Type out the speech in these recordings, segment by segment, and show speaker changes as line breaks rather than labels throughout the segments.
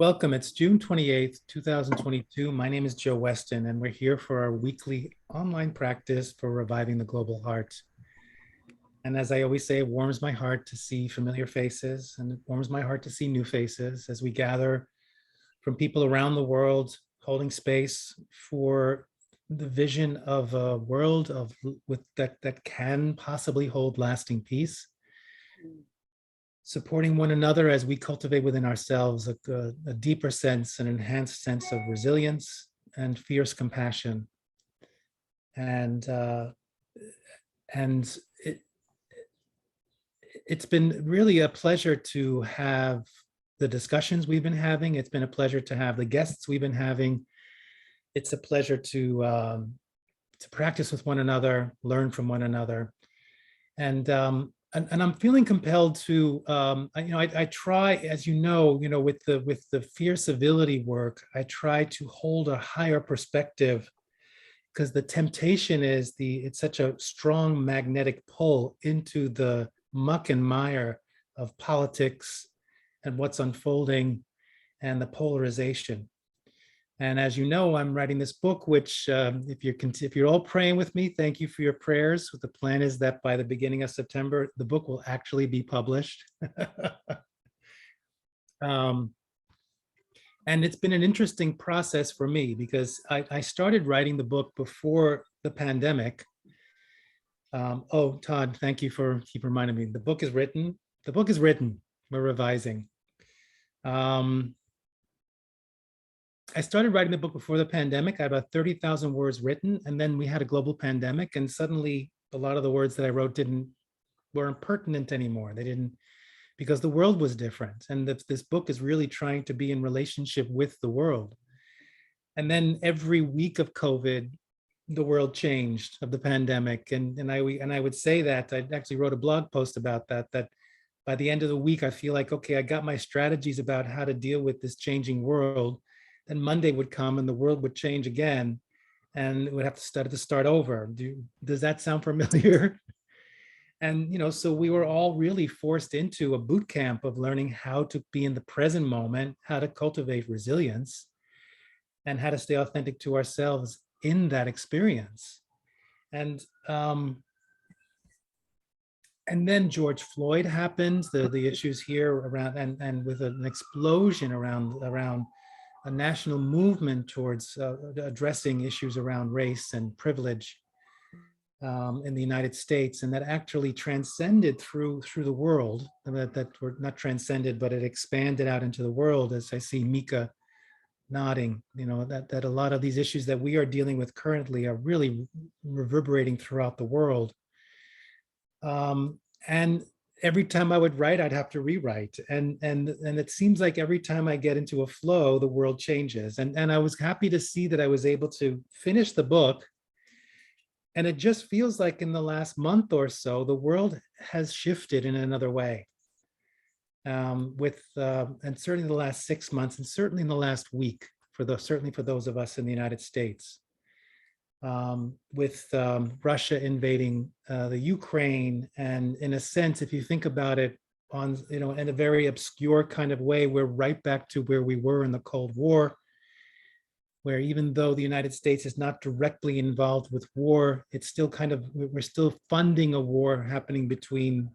Welcome. It's June 28th, 2022. My name is Joe Weston, and we're here for our weekly online practice for reviving the global heart. And as I always say, it warms my heart to see familiar faces, and it warms my heart to see new faces as we gather from people around the world, holding space for the vision of a world with that can possibly hold lasting peace, supporting one another as we cultivate within ourselves a deeper sense, an enhanced sense of resilience and fierce compassion. And and it's been really a pleasure to have the discussions we've been having. It's been a pleasure to have the guests we've been having. It's a pleasure to practice with one another, learn from one another. And I'm feeling compelled to, I try, as you know, with the Fear Civility work, I try to hold a higher perspective because the temptation is it's such a strong magnetic pull into the muck and mire of politics and what's unfolding and the polarization. And as you know, I'm writing this book, which if you're all praying with me, thank you for your prayers. The plan is that by the beginning of September, the book will actually be published. And it's been an interesting process for me because I started writing the book before the pandemic. Oh, Todd, thank you for keep reminding me. The book is written. The book is written. We're revising. I started writing the book before the pandemic. I had about 30,000 words written, and then we had a global pandemic, and suddenly a lot of the words that I wrote weren't pertinent anymore. They didn't, because the world was different, and this book is really trying to be in relationship with the world. And then every week of COVID, the world changed, of the pandemic, and I would say that I actually wrote a blog post about that by the end of the week, I feel like, okay, I got my strategies about how to deal with this changing world. Then Monday would come and the world would change again, and it would have to start over. Does that sound familiar? And so we were all really forced into a boot camp of learning how to be in the present moment, how to cultivate resilience, and how to stay authentic to ourselves in that experience. And then George Floyd happened, the issues here around, and with an explosion around a national movement towards addressing issues around race and privilege in the United States, and that actually transcended through the world. And that were not transcended, but it expanded out into the world. As I see Mika nodding, that a lot of these issues that we are dealing with currently are really reverberating throughout the world. And every time I would write, I'd have to rewrite. And it seems like every time I get into a flow, the world changes. And I was happy to see that I was able to finish the book. And it just feels like in the last month or so, the world has shifted in another way. And certainly the last 6 months, and certainly in the last week, certainly for those of us in the United States. With Russia invading the Ukraine, and in a sense, if you think about it in a very obscure kind of way, we're right back to where we were in the Cold War, where even though the United States is not directly involved with war, it's still we're still funding a war happening between,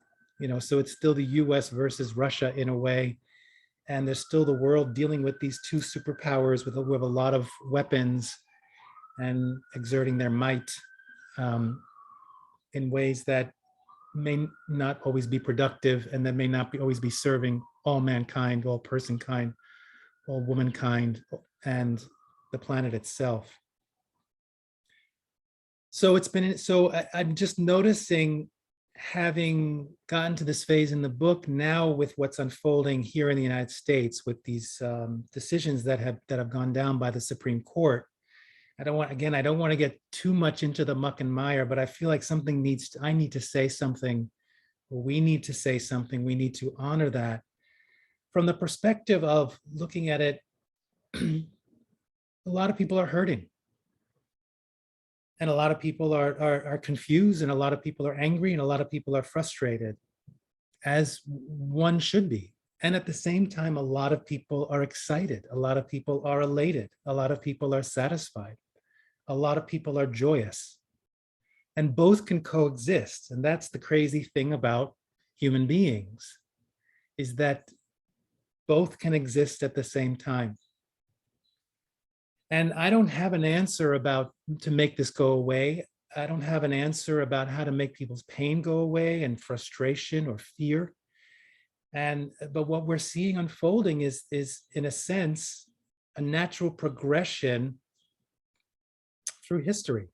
so it's still the US versus Russia in a way. And there's still the world dealing with these two superpowers with a lot of weapons and exerting their might in ways that may not always be productive, and that may not always be serving all mankind, all personkind, all womankind, and the planet itself. So I'm just noticing, having gotten to this phase in the book now with what's unfolding here in the United States with these decisions that have gone down by the Supreme Court. I don't want to get too much into the muck and mire, but I feel like I need to say something, or we need to say something. We need to honor that from the perspective of looking at it. A lot of people are hurting, and a lot of people are confused, and a lot of people are angry, and a lot of people are frustrated, as one should be. And at the same time, a lot of people are excited. A lot of people are elated. A lot of people are satisfied. A lot of people are joyous. And both can coexist. And that's the crazy thing about human beings, is that both can exist at the same time. And I don't have an answer about to make this go away. I don't have an answer about how to make people's pain go away and frustration or fear. But what we're seeing unfolding is in a sense, a natural progression through history.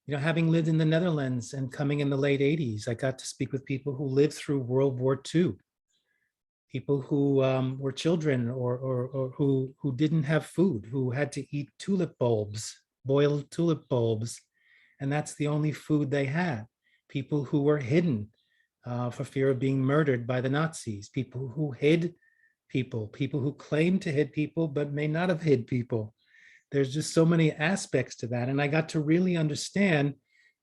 You know, having lived in the Netherlands and coming in the late 80s, I got to speak with people who lived through World War II, people who were children or who didn't have food, who had to eat tulip bulbs, boiled tulip bulbs, and that's the only food they had. People who were hidden for fear of being murdered by the Nazis, people who hid people, people who claimed to hid people but may not have hid people. There's just so many aspects to that. And I got to really understand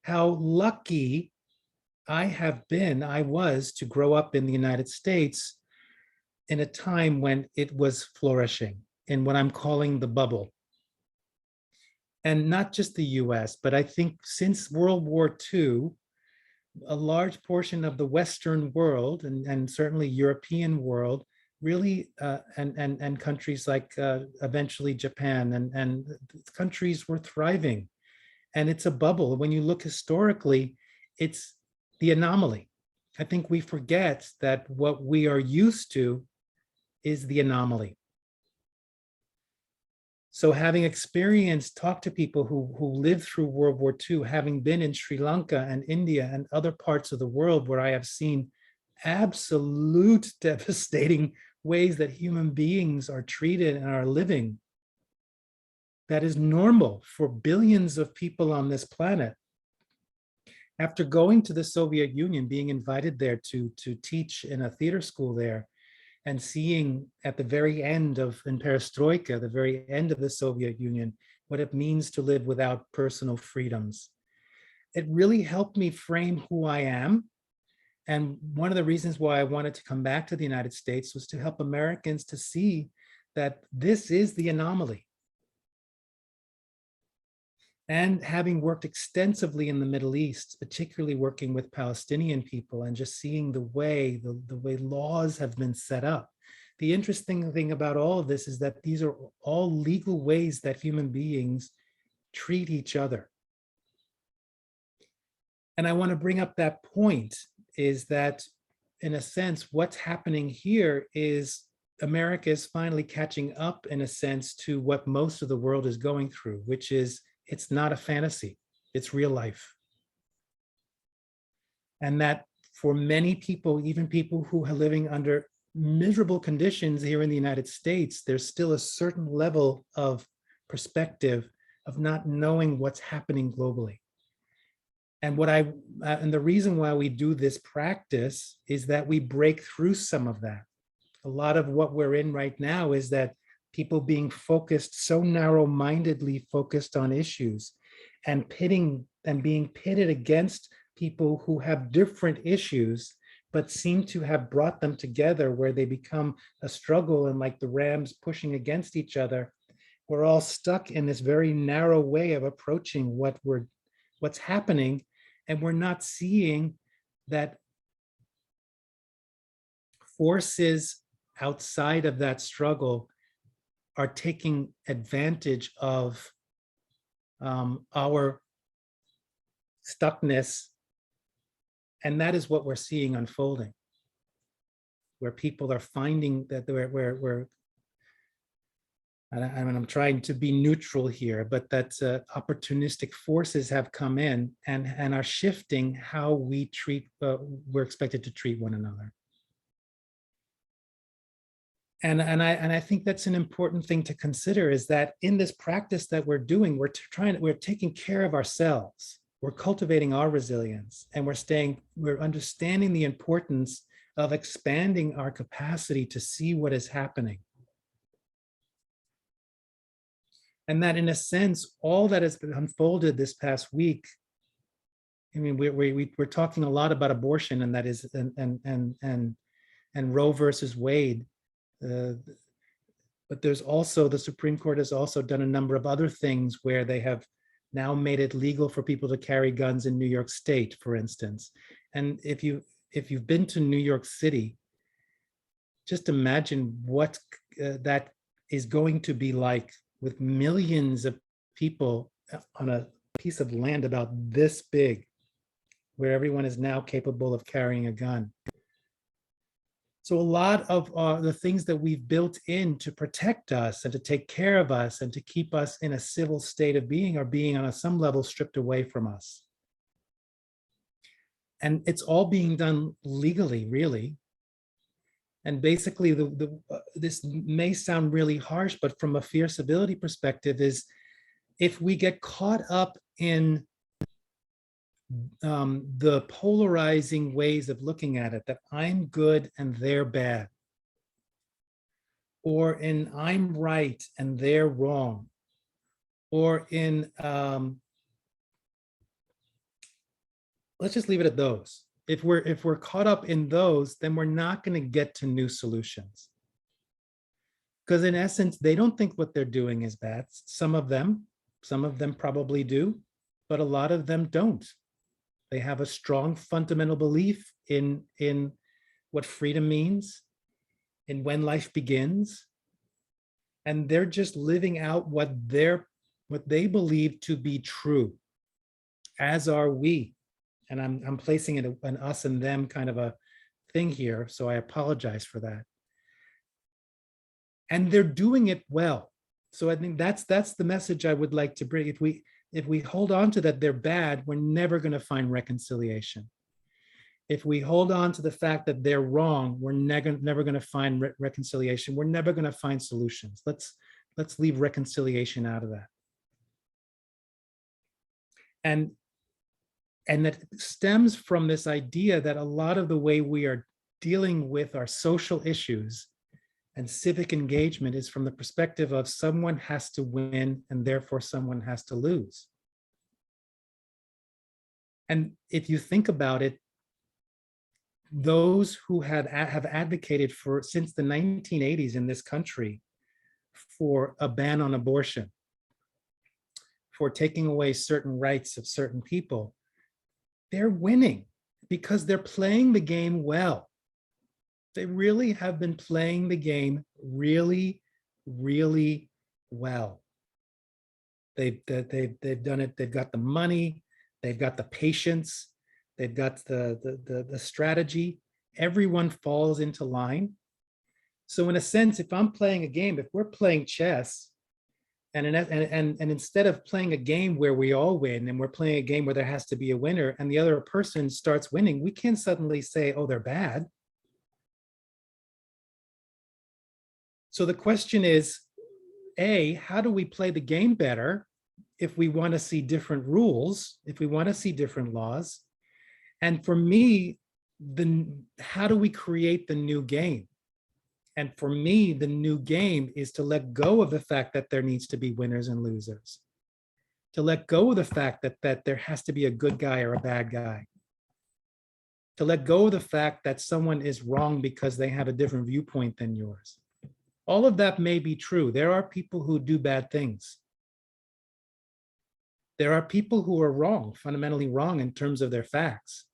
how lucky I was to grow up in the United States in a time when it was flourishing, in what I'm calling the bubble. And not just the US, but I think since World War II, a large portion of the Western world and certainly European world really, and countries like eventually Japan and countries were thriving. And it's a bubble. When you look historically, it's the anomaly. I think we forget that what we are used to is the anomaly. So having experienced, talked to people who lived through World War II, having been in Sri Lanka and India and other parts of the world where I have seen absolute devastating ways that human beings are treated and are living, that is normal for billions of people on this planet. After going to the Soviet Union, being invited there to teach in a theater school there, and seeing at the very end of, in perestroika, the very end of the Soviet Union, what it means to live without personal freedoms. It really helped me frame who I am. And one of the reasons why I wanted to come back to the United States was to help Americans to see that this is the anomaly. And having worked extensively in the Middle East, particularly working with Palestinian people and just seeing the way laws have been set up. The interesting thing about all of this is that these are all legal ways that human beings treat each other. And I want to bring up that point, is that in a sense, what's happening here is America is finally catching up in a sense to what most of the world is going through, which is it's not a fantasy, it's real life. And that for many people, even people who are living under miserable conditions here in the United States, there's still a certain level of perspective of not knowing what's happening globally. And and the reason why we do this practice is that we break through some of that. A lot of what we're in right now is that people being focused, so narrow-mindedly focused on issues and being pitted against people who have different issues, but seem to have brought them together where they become a struggle and like the rams pushing against each other. We're all stuck in this very narrow way of approaching what's happening, and we're not seeing that forces outside of that struggle are taking advantage of our stuckness. And that is what we're seeing unfolding, where people are finding that I'm trying to be neutral here, but that opportunistic forces have come in and are shifting how we're expected to treat one another. And I think that's an important thing to consider, is that in this practice that we're doing, we're taking care of ourselves. We're cultivating our resilience, and we're understanding the importance of expanding our capacity to see what is happening. And that in a sense, all that has been unfolded this past week, I mean, we're talking a lot about abortion, and that is, and and Roe versus Wade. Uh, but there's also, the Supreme Court has also done a number of other things where they have now made it legal for people to carry guns in New York State, for instance. And if you've been to New York City, just imagine what that is going to be like with millions of people on a piece of land about this big, where everyone is now capable of carrying a gun. So a lot of the things that we've built in to protect us and to take care of us and to keep us in a civil state of being are being on some level stripped away from us. And it's all being done legally, really. And basically, this may sound really harsh, but from a fear civility perspective is, if we get caught up in the polarizing ways of looking at it, that I'm good and they're bad, or in I'm right and they're wrong, or in let's just leave it at those. If we're caught up in those, then we're not going to get to new solutions. Because in essence, they don't think what they're doing is bad. Some of them probably do, but a lot of them don't. They have a strong fundamental belief in what freedom means, in when life begins, and they're just living out what they believe to be true, as are we. And I'm placing it an us and them kind of a thing here, so I apologize for that. And they're doing it well. So I think that's the message I would like to bring. If we hold on to that they're bad, we're never going to find reconciliation. If we hold on to the fact that they're wrong, we're never going to find reconciliation. We're never going to find solutions. Let's leave reconciliation out of that. And that stems from this idea that a lot of the way we are dealing with our social issues and civic engagement is from the perspective of someone has to win and therefore someone has to lose. And if you think about it, those who have advocated for since the 1980s in this country for a ban on abortion, for taking away certain rights of certain people, they're winning because they're playing the game well. They really have been playing the game really, really well. They've done it. They've got the money. They've got the patience. They've got the strategy. Everyone falls into line. So in a sense, if I'm playing a game, if we're playing chess, and instead of playing a game where we all win and we're playing a game where there has to be a winner and the other person starts winning, we can't suddenly say, oh, they're bad. So the question is, A, how do we play the game better if we want to see different rules, if we want to see different laws? And for me, how do we create the new game? And for me, the new game is to let go of the fact that there needs to be winners and losers, to let go of the fact that there has to be a good guy or a bad guy, to let go of the fact that someone is wrong because they have a different viewpoint than yours. All of that may be true. There are people who do bad things. There are people who are wrong, fundamentally wrong in terms of their facts.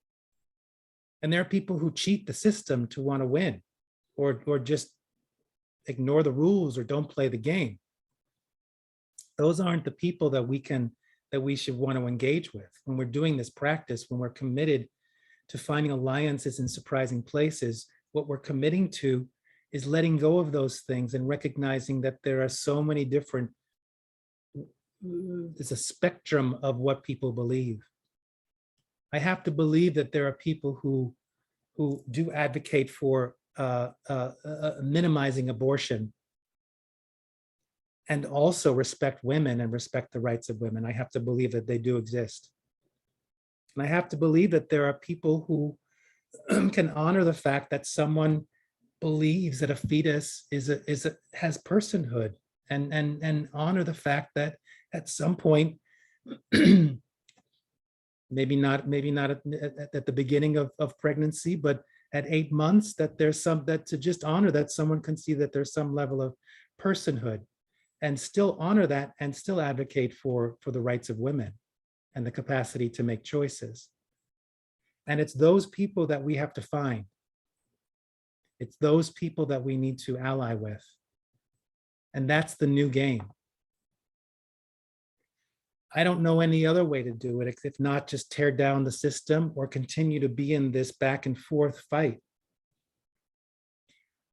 And there are people who cheat the system to want to win, or just ignore the rules or don't play the game. Those aren't the people that we should want to engage with when we're doing this practice. When we're committed to finding alliances in surprising places, what we're committing to is letting go of those things and recognizing that there are so many different, there's a spectrum of what people believe. I have to believe that there are people who do advocate for minimizing abortion and also respect women and respect the rights of women. I have to believe that they do exist. And I have to believe that there are people who can honor the fact that someone believes that a fetus has personhood, and honor the fact that at some point, maybe not at the beginning of pregnancy, but at 8 months, that there's some, that to just honor that someone can see that there's some level of personhood, and still honor that and still advocate for the rights of women and the capacity to make choices. And it's those people that we have to find. It's those people that we need to ally with. And that's the new game. I don't know any other way to do it, if not just tear down the system or continue to be in this back and forth fight.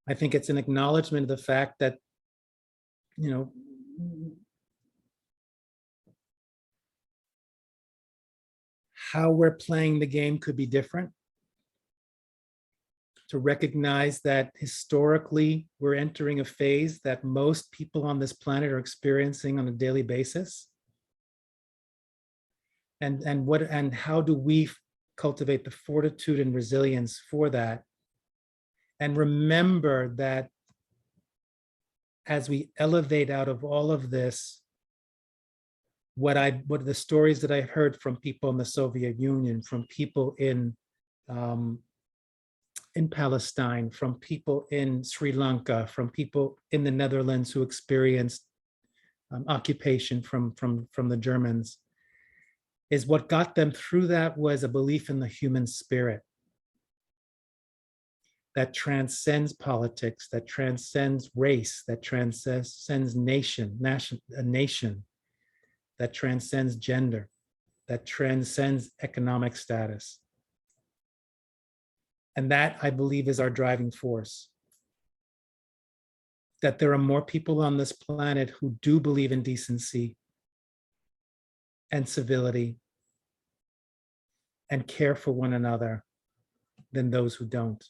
I think it's an acknowledgement of the fact that, you know, how we're playing the game could be different. To recognize that historically we're entering a phase that most people on this planet are experiencing on a daily basis. And how do we cultivate the fortitude and resilience for that? And remember that as we elevate out of all of this, what the stories that I've heard from people in the Soviet Union, from people in Palestine, from people in Sri Lanka, from people in the Netherlands who experienced occupation from the Germans, is what got them through that was a belief in the human spirit that transcends politics, that transcends race, that transcends nation, that transcends gender, that transcends economic status. And that, I believe, is our driving force. That there are more people on this planet who do believe in decency and civility and care for one another than those who don't.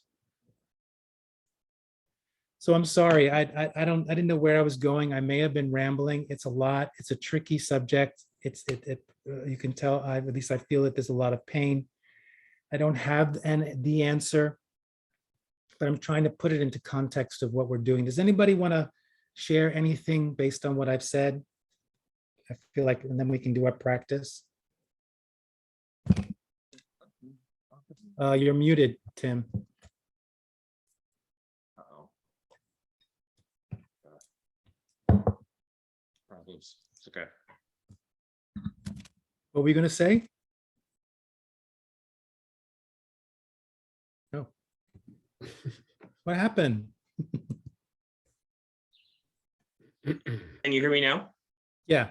So I'm sorry, I didn't know where I was going. I may have been rambling. It's a lot. It's a tricky subject. You can tell, at least I feel that there's a lot of pain. I don't have the answer, but I'm trying to put it into context of what we're doing. Does anybody want to share anything based on what I've said? I feel like, and then we can do our practice. You're muted, Tim.
Problems. It's okay.
What were we going to say? No. What happened?
Can you hear me now?
Yeah.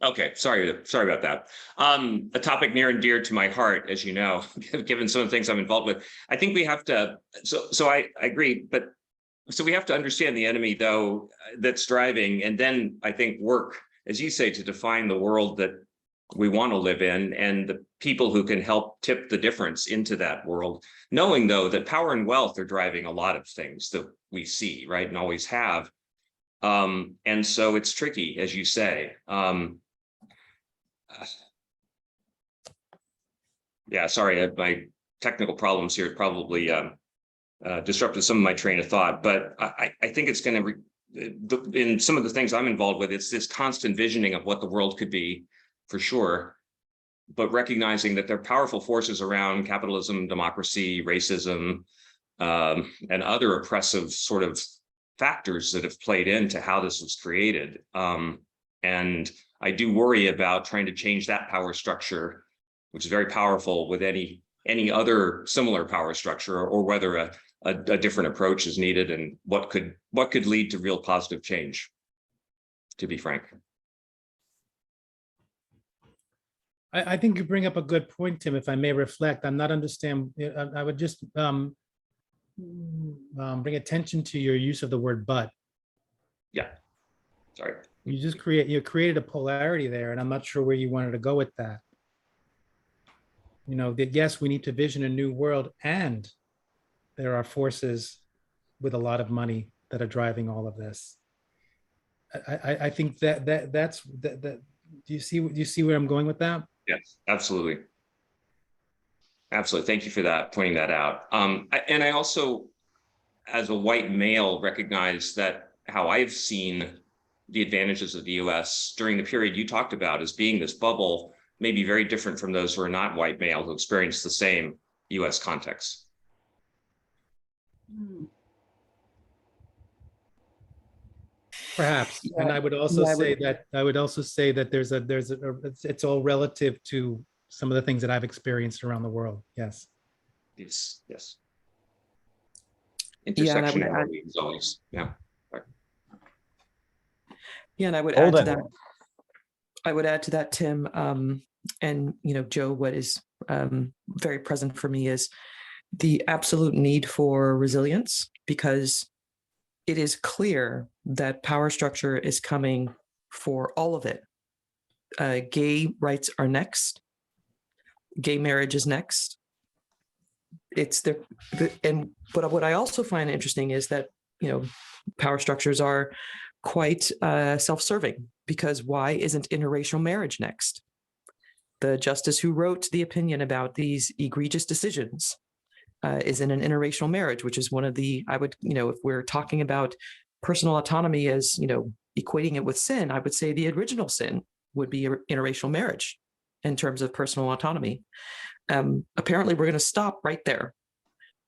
Okay, sorry about that. A topic near and dear to my heart, as you know, given some of the things I'm involved with. I think we have to, so I agree, but so we have to understand the enemy, though, that's driving, and then I think work, as you say, to define the world that we want to live in and the people who can help tip the difference into that world, knowing, though, that power and wealth are driving a lot of things that we see, right, and always have. And so it's tricky, as you say. Yeah, sorry, my technical problems here probably disrupted some of my train of thought, but I think it's going to, in some of the things I'm involved with, it's this constant visioning of what the world could be, for sure, but recognizing that there are powerful forces around capitalism, democracy, racism, and other oppressive sort of factors that have played into how this was created. And I do worry about trying to change that power structure, which is very powerful, with any other similar power structure, or whether a different approach is needed, and what could lead to real positive change, to be frank.
I think you bring up a good point, Tim, if I may reflect. I'm not understand. I would just bring attention to your use of the word "but."
Yeah, sorry.
You created a polarity there, and I'm not sure where you wanted to go with that. You know, that yes, we need to vision a new world, and there are forces with a lot of money that are driving all of this. I think that's. Do you see where I'm going with that?
Yes, absolutely. Absolutely. Thank you for that, pointing that out. And I also, as a white male, recognize that how I've seen the advantages of the US during the period you talked about as being this bubble may be very different from those who are not white male, who experience the same US context.
Hmm.
Perhaps.
Yeah,
And I would also
yeah,
say that it's all relative to some of the things that I've experienced around the world. Yes.
Yes, yes.
Yeah, and I would add,
Intersectionality is always, yeah.
yeah, and I would add to
Golden.
that. I would add to that, Tim, and Joe. What is very present for me is the absolute need for resilience, because it is clear that power structure is coming for all of it. Gay rights are next. Gay marriage is next. It's but what I also find interesting is that power structures are quite self-serving, because why isn't interracial marriage next? The justice who wrote the opinion about these egregious decisions is in an interracial marriage, which is one of the, I would, if we're talking about personal autonomy as, equating it with sin, I would say the original sin would be interracial marriage in terms of personal autonomy. Apparently, we're going to stop right there,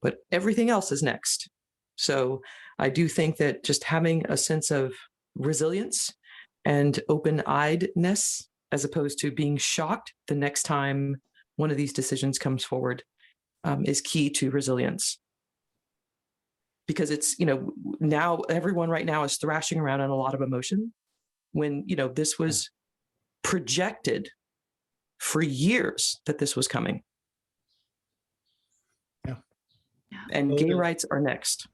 but everything else is next. So I do think that just having a sense of resilience and open-eyedness, as opposed to being shocked the next time one of these decisions comes forward, is key to resilience. Because it's, now everyone right now is thrashing around in a lot of emotion, when, this was projected for years that this was coming.
Yeah.
And gay rights are next.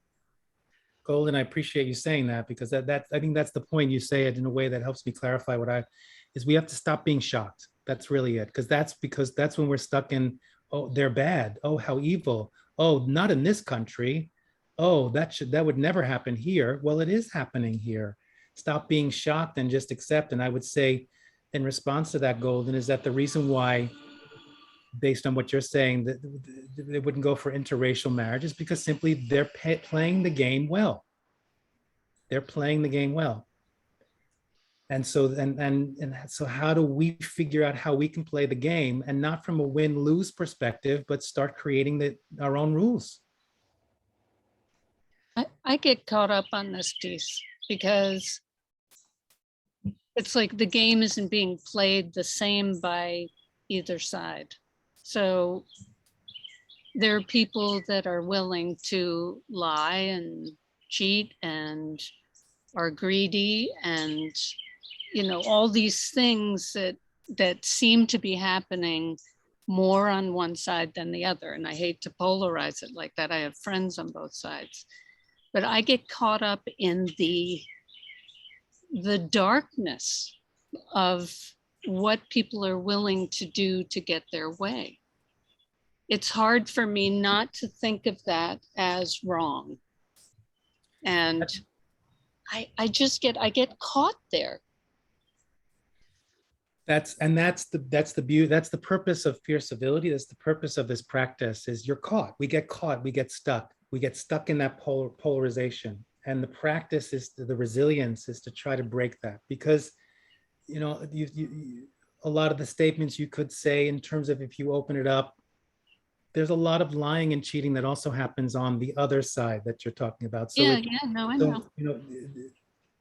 Golden, I appreciate you saying that, because I think that's the point. You say it in a way that helps me clarify we have to stop being shocked. That's really it. Because that's when we're stuck in, oh, they're bad. Oh, how evil. Oh, not in this country. Oh, that would never happen here. Well, it is happening here. Stop being shocked and just accept. And I would say, in response to that, Golden, is that the reason why, based on what you're saying, that they wouldn't go for interracial marriage is because simply they're playing the game well. They're playing the game well. And so, so how do we figure out how we can play the game, and not from a win-lose perspective, but start creating our own rules?
I get caught up on this piece because it's like the game isn't being played the same by either side. So there are people that are willing to lie and cheat and are greedy, and all these things that seem to be happening more on one side than the other. And I hate to polarize it like that. I have friends on both sides, but I get caught up in the darkness of what people are willing to do to get their way. It's hard for me not to think of that as wrong. And I get caught there.
That's the beauty. That's the purpose of Fierce Civility. That's the purpose of this practice. Is you're caught. We get caught. We get stuck. We get stuck in that polarization. And the practice is the resilience is to try to break that, because a lot of the statements you could say in terms of, if you open it up, there's a lot of lying and cheating that also happens on the other side that you're talking about. So
I know.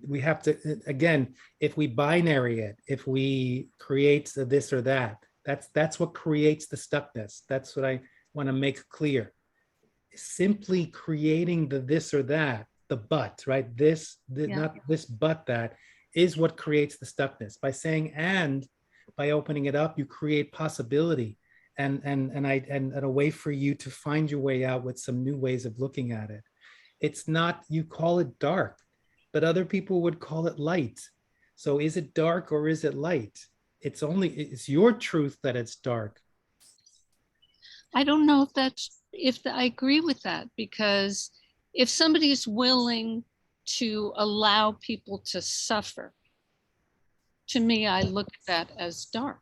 We have to, again, if we binary it, if we create this or that, that's what creates the stuckness. That's what I want to make clear. Simply creating the this or that, the but, right? Not this, but that, is what creates the stuckness. By saying and, by opening it up, you create possibility and a way for you to find your way out with some new ways of looking at it. It's not, you call it dark, but other people would call it light. So is it dark or is it light? It's your truth that it's dark.
I don't know if I agree with that, because if somebody's willing to allow people to suffer, to me, I look at that as dark.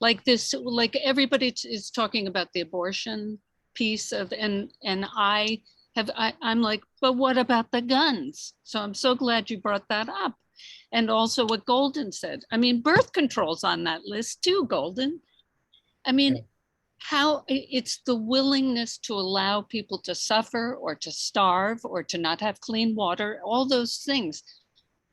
Like this, like everybody is talking about the abortion piece of, and I'm like, but what about the guns? So I'm so glad you brought that up. And also what Golden said. I mean, birth control's on that list too, Golden. I mean, it's the willingness to allow people to suffer or to starve or to not have clean water, all those things.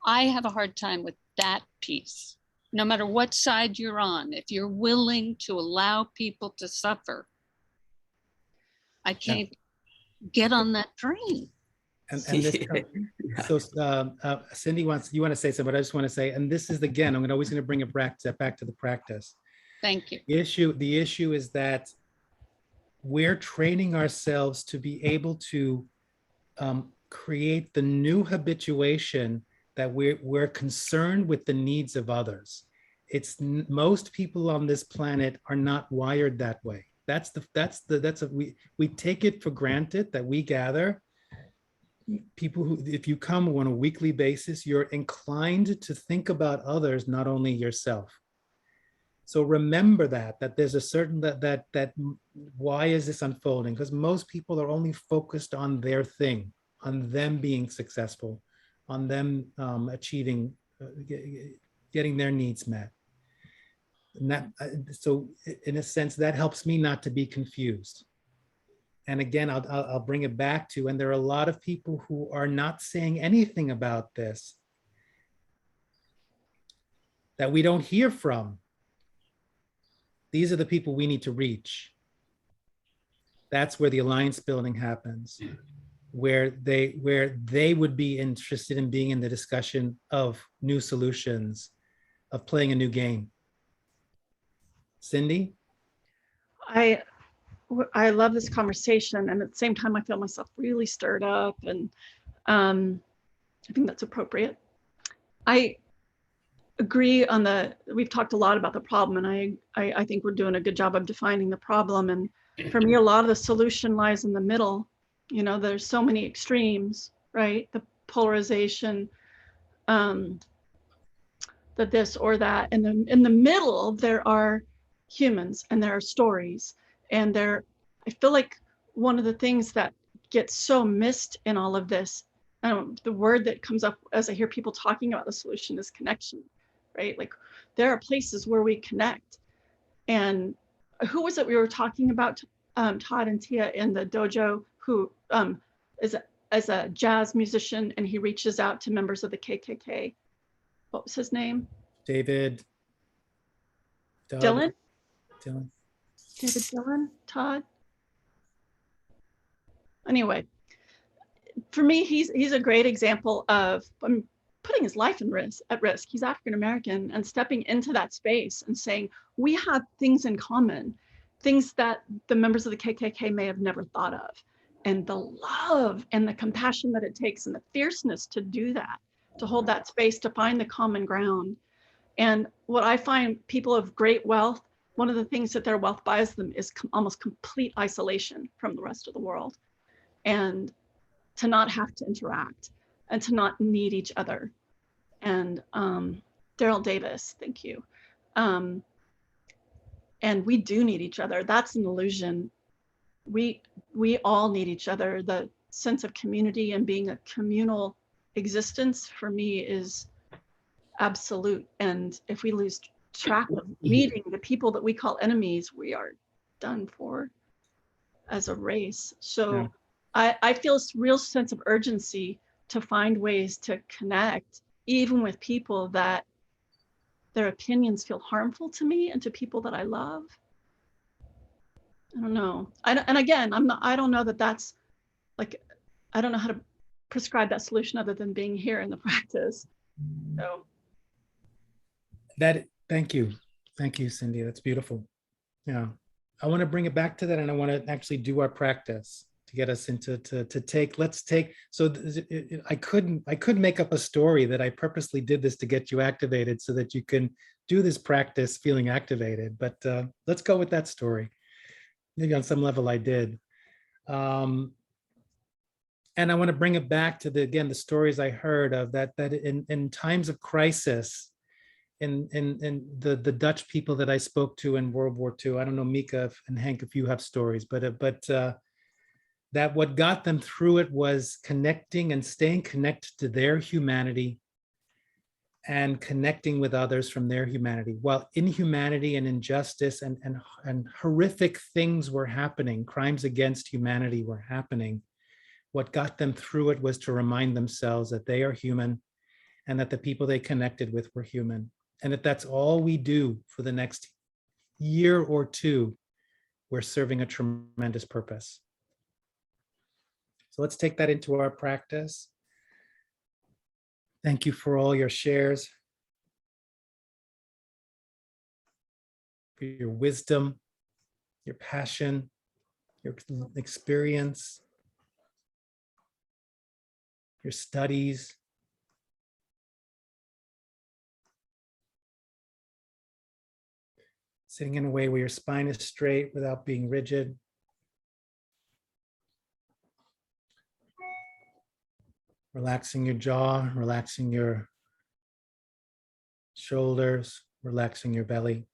I have a hard time with that piece. No matter what side you're on, if you're willing to allow people to suffer, I can't get on that train.
And this, so Cindy you want to say something, but I just want to say, and this is again, I'm always going to bring it back to the practice.
Thank you.
The issue is that we're training ourselves to be able to create the new habituation that we're concerned with the needs of others. Most people on this planet are not wired that way. We take it for granted that we gather people who, if you come on a weekly basis, you're inclined to think about others, not only yourself. So remember that there's a certain, that why is this unfolding? Because most people are only focused on their thing, on them being successful, on them achieving, getting their needs met. And that, so in a sense, that helps me not to be confused. And again, I'll bring it back to, and there are a lot of people who are not saying anything about this that we don't hear from. These are the people we need to reach. That's where the alliance building happens, where they would be interested in being in the discussion of new solutions, of playing a new game. Cindy?
I love this conversation, and at the same time, I feel myself really stirred up, and I think that's appropriate. I agree on we've talked a lot about the problem, and I think we're doing a good job of defining the problem. And for me, a lot of the solution lies in the middle. You know, there's so many extremes, right? The polarization, the this or that, and then in the middle, there are humans and there are stories. And I feel like one of the things that gets so missed in all of this, the word that comes up as I hear people talking about the solution is connection, right? Like there are places where we connect. And who was it we were talking about, Todd and Tia in the dojo, who is a jazz musician, and he reaches out to members of the KKK. What was his name?
David.
Dylan?
Dylan.
David Dillon, Todd. Anyway, for me, he's a great example of putting his life at risk. He's African American, and stepping into that space and saying, we have things in common, things that the members of the KKK may have never thought of. And the love and the compassion that it takes and the fierceness to do that, to hold that space, to find the common ground. And what I find people of great wealth, one of the things that their wealth buys them is almost complete isolation from the rest of the world, and to not have to interact and to not need each other. And Daryl Davis, thank you. And we do need each other. That's an illusion. We all need each other. The sense of community and being a communal existence for me is absolute. And if we lose track of meeting the people that we call enemies, we are done for as a race. So yeah. I feel a real sense of urgency to find ways to connect, even with people that their opinions feel harmful to me and to people that I love. I don't know. And again, I don't know that that's like, I don't know how to prescribe that solution other than being here in the practice. So.
Thank you, Cindy. That's beautiful. Yeah, I want to bring it back to that, and I want to actually do our practice to get us into let's take. So I couldn't make up a story that I purposely did this to get you activated so that you can do this practice feeling activated. But let's go with that story. Maybe on some level I did. And I want to bring it back to the stories I heard of that in times of crisis. In the Dutch people that I spoke to in World War II, I don't know, Mika and Hank, if you have stories, but that what got them through it was connecting and staying connected to their humanity and connecting with others from their humanity. While inhumanity and injustice and horrific things were happening, crimes against humanity were happening, what got them through it was to remind themselves that they are human and that the people they connected with were human. And if that's all we do for the next year or two, we're serving a tremendous purpose. So let's take that into our practice. Thank you for all your shares, for your wisdom, your passion, your experience, your studies. Sitting in a way where your spine is straight without being rigid. Relaxing your jaw, relaxing your shoulders, relaxing your belly.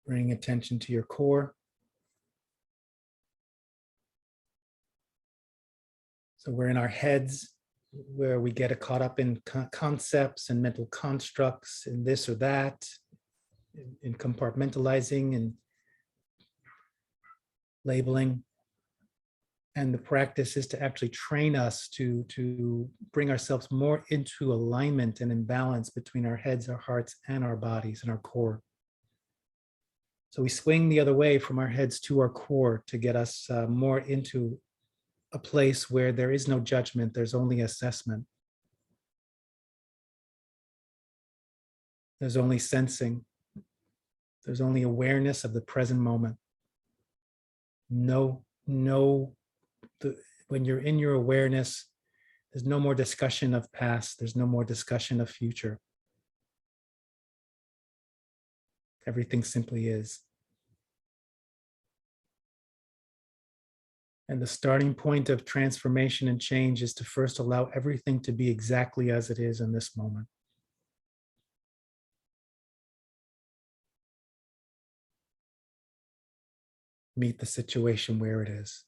Bring attention to your core. So we're in our heads where we get caught up in concepts and mental constructs and this or that, in compartmentalizing and labeling. And the practice is to actually train us to bring ourselves more into alignment and imbalance between our heads, our hearts, and our bodies and our core. So we swing the other way from our heads to our core to get us more into a place where there is no judgment, there's only assessment. There's only sensing. There's only awareness of the present moment. When you're in your awareness, there's no more discussion of past, there's no more discussion of future. Everything simply is. And the starting point of transformation and change is to first allow everything to be exactly as it is in this moment. Meet the situation where it is.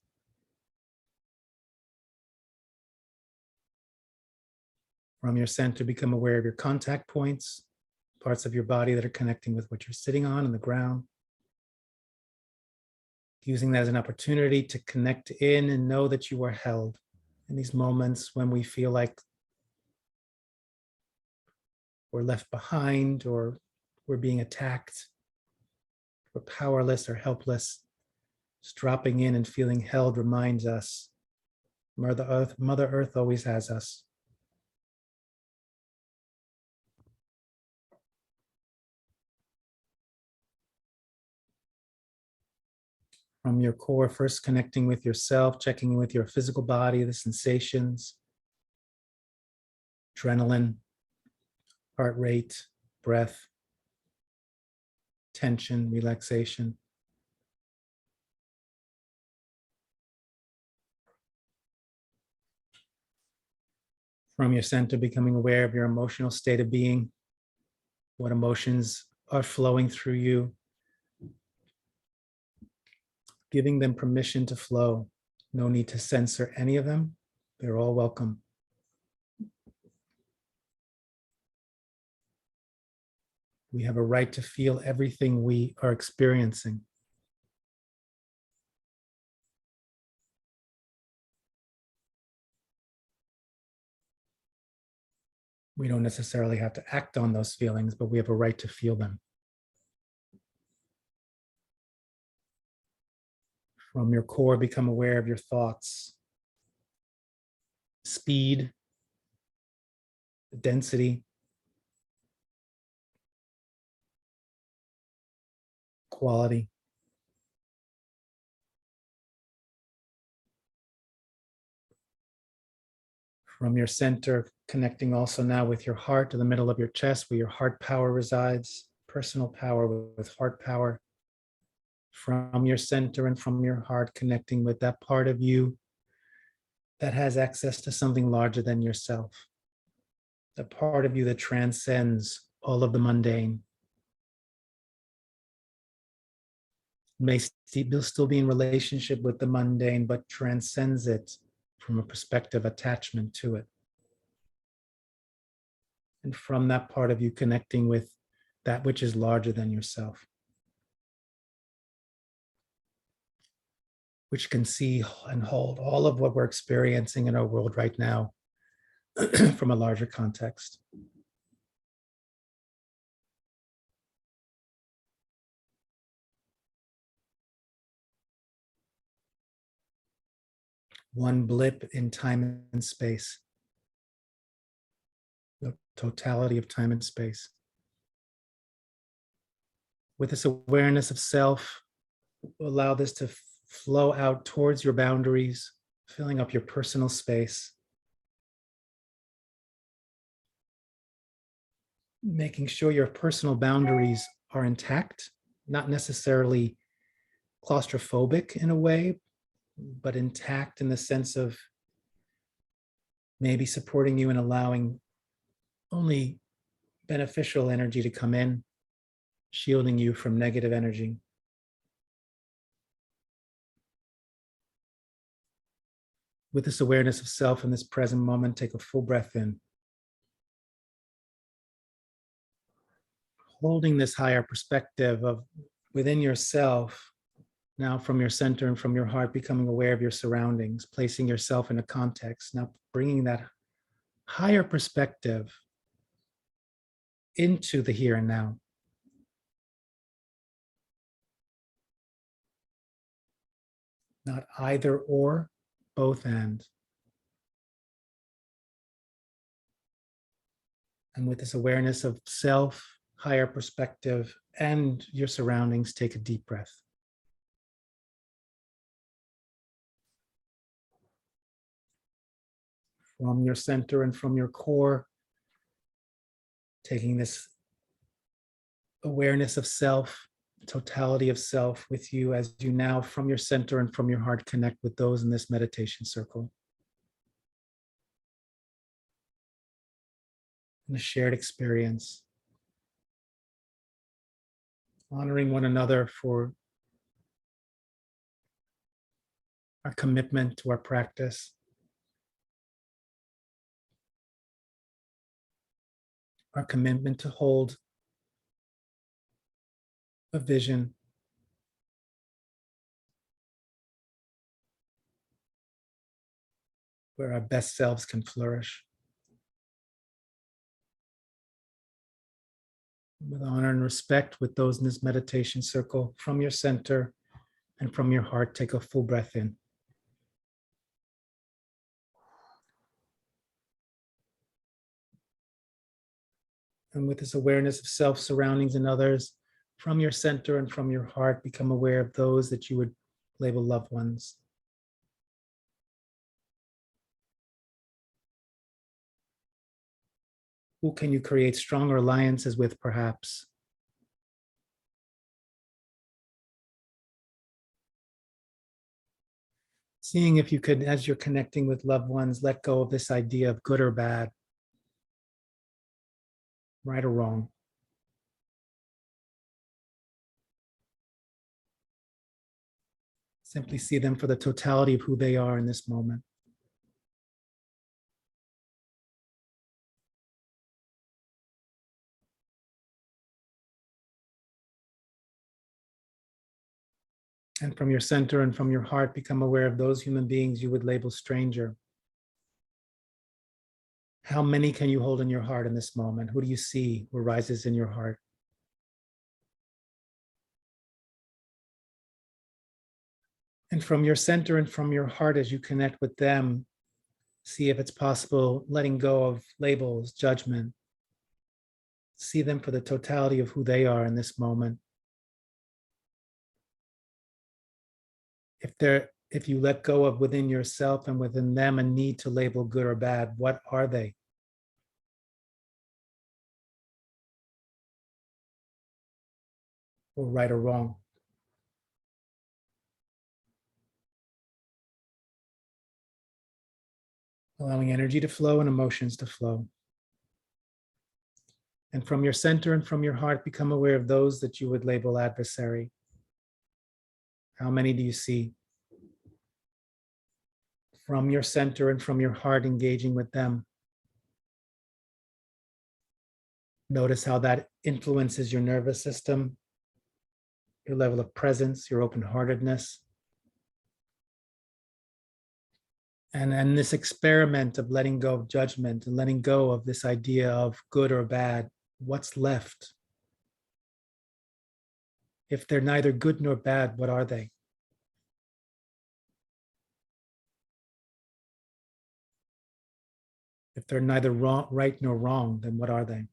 From your center, become aware of your contact points, parts of your body that are connecting with what you're sitting on the ground. Using that as an opportunity to connect in and know that you are held in these moments when we feel like we're left behind or we're being attacked, we're powerless or helpless. Just dropping in and feeling held reminds us Mother Earth always has us. From your core, first connecting with yourself, checking in with your physical body, the sensations, adrenaline, heart rate, breath, tension, relaxation. From your center, becoming aware of your emotional state of being, what emotions are flowing through you, giving them permission to flow. No need to censor any of them. They're all welcome. We have a right to feel everything we are experiencing. We don't necessarily have to act on those feelings, but we have a right to feel them. From your core, become aware of your thoughts, speed, density, quality. From your center, connecting also now with your heart to the middle of your chest where your heart power resides, personal power with heart power. From your center and from your heart, connecting with that part of you that has access to something larger than yourself. The part of you that transcends all of the mundane. may still be in relationship with the mundane, but transcends it from a perspective attachment to it. And from that part of you connecting with that which is larger than yourself, which can see and hold all of what we're experiencing in our world right now from a larger context. One blip in time and space, the totality of time and space. With this awareness of self, allow this to flow out towards your boundaries, filling up your personal space, making sure your personal boundaries are intact, not necessarily claustrophobic in a way, but intact in the sense of maybe supporting you and allowing only beneficial energy to come in, shielding you from negative energy. With this awareness of self in this present moment, take a full breath in. Holding this higher perspective of within yourself, now from your center and from your heart, becoming aware of your surroundings, placing yourself in a context, now bringing that higher perspective into the here and now. Not either or, both and. And with this awareness of self, higher perspective, and your surroundings, take a deep breath. From your center and from your core, taking this awareness of self, totality of self with you as you now from your center and from your heart connect with those in this meditation circle. In a shared experience. Honoring one another for our commitment to our practice. Our commitment to hold a vision. Where our best selves can flourish. With honor and respect with those in this meditation circle, from your center and from your heart, take a full breath in. And with this awareness of self, surroundings, and others, from your center and from your heart, become aware of those that you would label loved ones. Who can you create stronger alliances with, perhaps? Seeing if you could, as you're connecting with loved ones, let go of this idea of good or bad, right or wrong. Simply see them for the totality of who they are in this moment. And from your center and from your heart, become aware of those human beings you would label stranger. How many can you hold in your heart in this moment? Who do you see who rises in your heart? And from your center and from your heart, as you connect with them, see if it's possible letting go of labels, judgment. See them for the totality of who they are in this moment. If you let go of within yourself and within them a need to label good or bad, what are they? Or right or wrong? Allowing energy to flow and emotions to flow. And from your center and from your heart, become aware of those that you would label adversary. How many do you see from your center and from your heart engaging with them? Notice how that influences your nervous system, your level of presence, your open-heartedness. And this experiment of letting go of judgment and letting go of this idea of good or bad, what's left? If they're neither good nor bad, what are they? If they're neither wrong, right nor wrong, then what are they?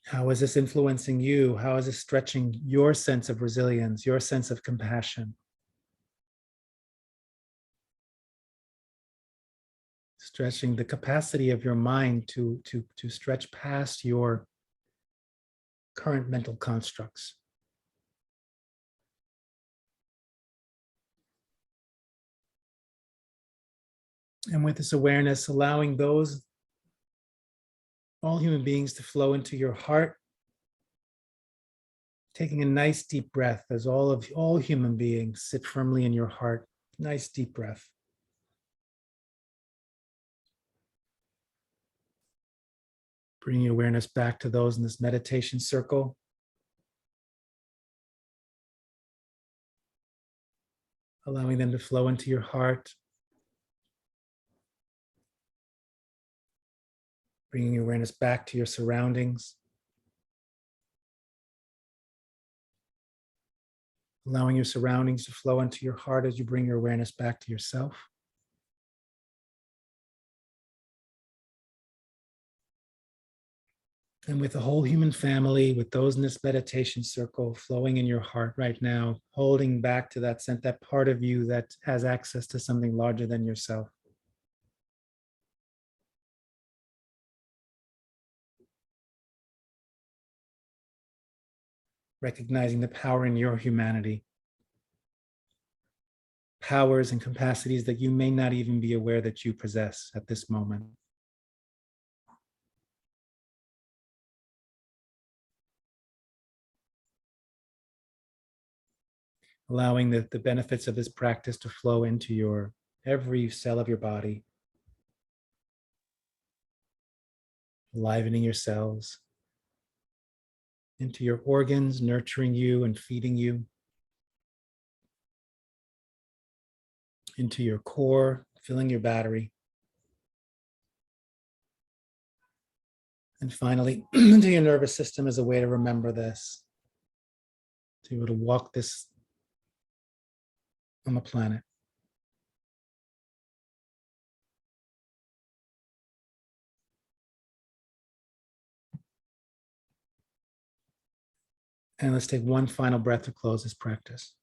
How is this influencing you? How is this stretching your sense of resilience, your sense of compassion? Stretching the capacity of your mind to stretch past your current mental constructs. And with this awareness, allowing all human beings to flow into your heart, taking a nice deep breath as all human beings sit firmly in your heart. Nice deep breath. Bring your awareness back to those in this meditation circle. Allowing them to flow into your heart. Bringing your awareness back to your surroundings. Allowing your surroundings to flow into your heart as you bring your awareness back to yourself. And with the whole human family, with those in this meditation circle flowing in your heart right now, holding back to that part of you that has access to something larger than yourself. Recognizing the power in your humanity. Powers and capacities that you may not even be aware that you possess at this moment. Allowing the benefits of this practice to flow into every cell of your body. Enlivening your cells. Into your organs, nurturing you and feeding you. Into your core, filling your battery. And finally, into your nervous system as a way to remember this. To be able to walk this on the planet. And let's take one final breath to close this practice.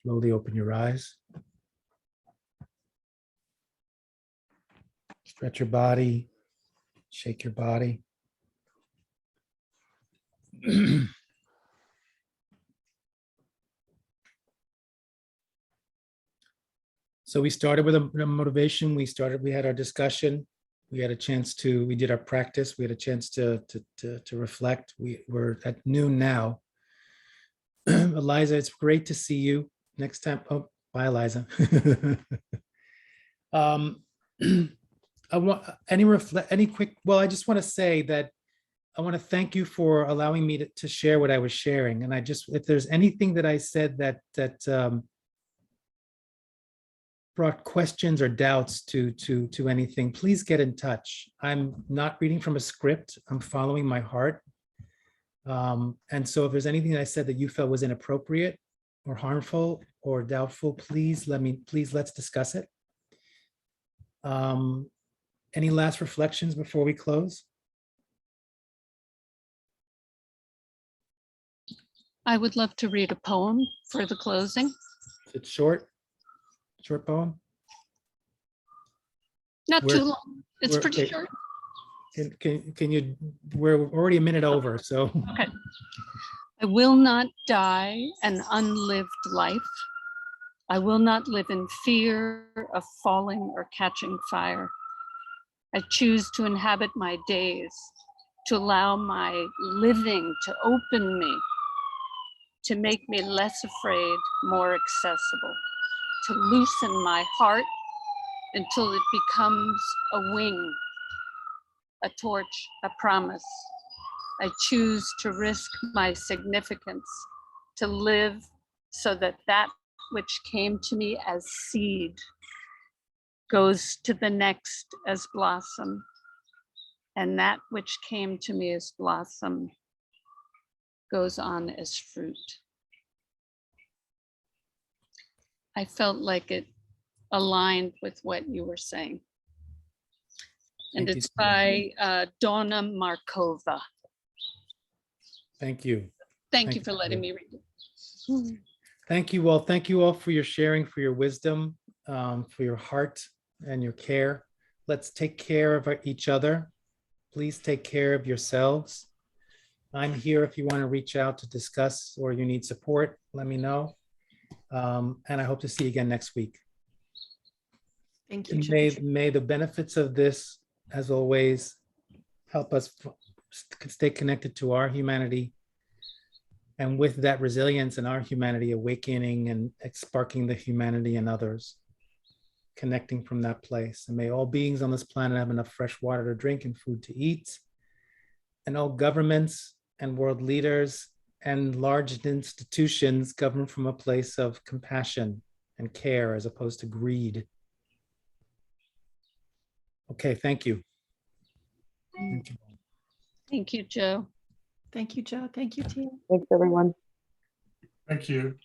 Slowly open your eyes. Stretch your body, shake your body. So we started with a motivation. We had our discussion. We did our practice. We had a chance to reflect. We're at noon now. Eliza, it's great to see you. Next time, oh, bye, Eliza. I want I just want to say that I want to thank you for allowing me to share what I was sharing. And if there's anything that I said that brought questions or doubts to anything, please get in touch. I'm not reading from a script. I'm following my heart. And so if there's anything that I said that you felt was inappropriate or harmful or doubtful, please let's discuss it. Any last reflections before we close?
I would love to read a poem for the closing.
It's short poem.
Not
We're-
too long. It's pretty
okay.
short.
can you, we're already a minute over, so.
Okay. I will not die an unlived life. I will not live in fear of falling or catching fire. I choose to inhabit my days, to allow my living to open me, to make me less afraid, more accessible, to loosen my heart until it becomes a wing, a torch, a promise. I choose to risk my significance, to live so that that which came to me as seed goes to the next as blossom, and that which came to me as blossom goes on as fruit. I felt like it aligned with what you were saying. And
Thank you
it's
so much.
by Donna Markova.
Thank you.
Thank
Thank
you for
you.
letting me read it.
Thank you all. Thank you all for your sharing, for your wisdom, for your heart and your care. Let's take care of each other. Please take care of yourselves. I'm here if you want to reach out to discuss or you need support, let me know. And I hope to see you again next week.
Thank you,
And
Joe.
may the benefits of this, as always, help us stay connected to our humanity. And with that resilience in our humanity, awakening and sparking the humanity in others, connecting from that place. And may all beings on this planet have enough fresh water to drink and food to eat. And all governments and world leaders and large institutions govern from a place of compassion and care as opposed to greed. Okay, thank you. Thank you.
Thank you, Joe.
Thank you, Joe. Thank you, team.
Thanks, everyone.
Thank you.